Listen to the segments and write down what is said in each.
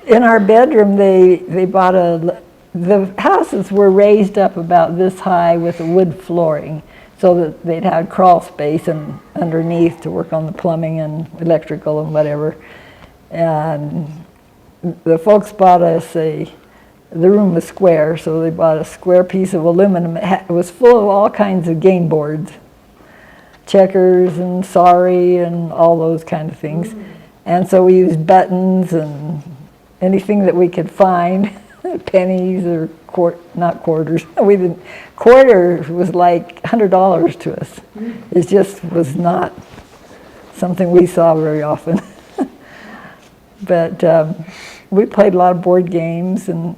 In our bedroom, they bought the houses were raised up about this high with a wood flooring, so that they'd have crawl space and underneath to work on the plumbing and electrical and whatever. And the folks bought us the room was square, so they bought a square piece of aluminum. It was full of all kinds of game boards, checkers and sorry and all those kind of things. And so we used buttons and anything that we could find, pennies or not quarters. We didn't. Quarter was like $100 to us. It just was not something we saw very often. But we played a lot of board games, and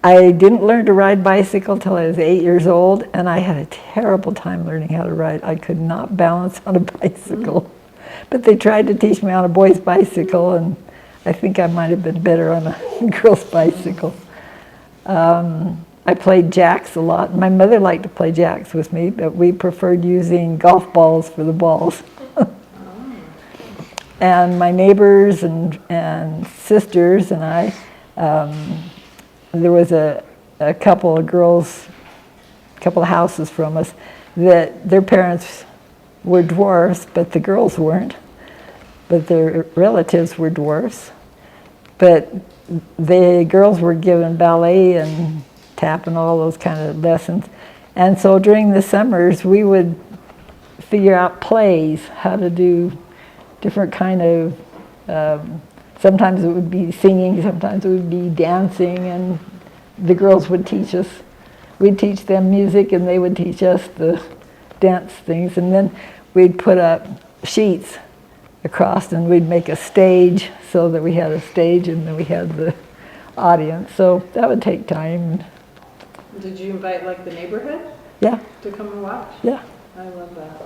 I didn't learn to ride bicycle till I was 8 years old, and I had a terrible time learning how to ride. I could not balance on a bicycle. But they tried to teach me on a boy's bicycle, and I think I might have been better on a girl's bicycle. I played jacks a lot. My mother liked to play jacks with me, but we preferred using golf balls for the balls. And my neighbors and sisters and I, there was a couple of girls, a couple of houses from us, that their parents were dwarfs, but the girls weren't. But their relatives were dwarfs. But the girls were given ballet and tap and all those kind of lessons. And so during the summers, we would figure out plays, how to do different kind of, sometimes it would be singing, sometimes it would be dancing, and the girls would teach us. We'd teach them music and they would teach us the dance things. And then we'd put up sheets across and we'd make a stage so that we had a stage and then we had the audience. So that would take time. Did you invite like the neighborhood? Yeah. To come and watch? Yeah. I love that.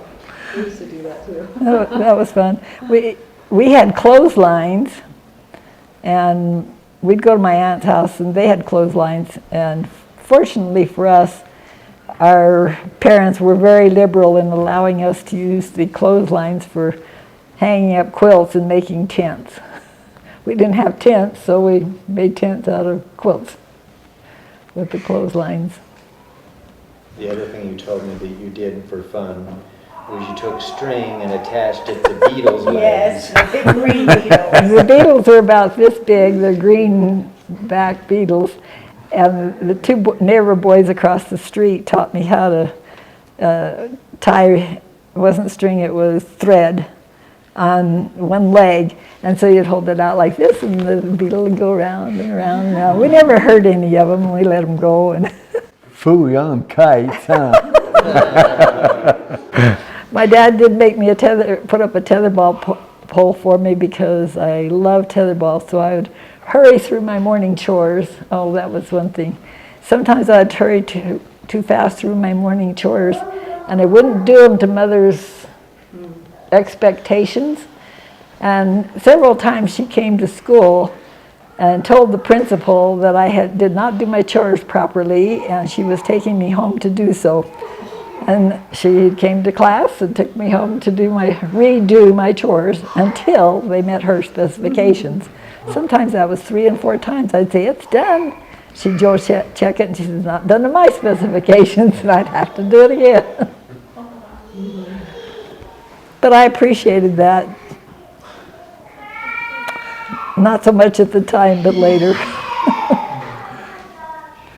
We used to do that too. That was fun. We had clotheslines, and we'd go to my aunt's house and they had clotheslines, and fortunately for us, our parents were very liberal in allowing us to use the clotheslines for hanging up quilts and making tents. We didn't have tents, so we made tents out of quilts with the clotheslines. The other thing you told me that you did for fun was you took string and attached it to beetles' legs. Yes, the big green beetles. The beetles are about this big, they're green-backed beetles, and the two neighbor boys across the street taught me how to tie, it wasn't string, it was thread, on one leg, and so you'd hold it out like this, and the beetle would go round and around and around. We never hurt any of them, we let them go. And Fool young kites, huh? my dad did make me put up a tetherball pole for me because I love tetherball, so I would hurry through my morning chores. Oh, that was one thing. Sometimes I'd hurry too fast through my morning chores, and I wouldn't do them to Mother's expectations. And several times she came to school and told the principal that I did not do my chores properly, and she was taking me home to do so. And she came to class and took me home to redo my chores until they met her specifications. Sometimes that was 3 and 4 times. I'd say, it's done. She'd go check it, and she said, not done to my specifications, and I'd have to do it again. But I appreciated that. Not so much at the time, but later.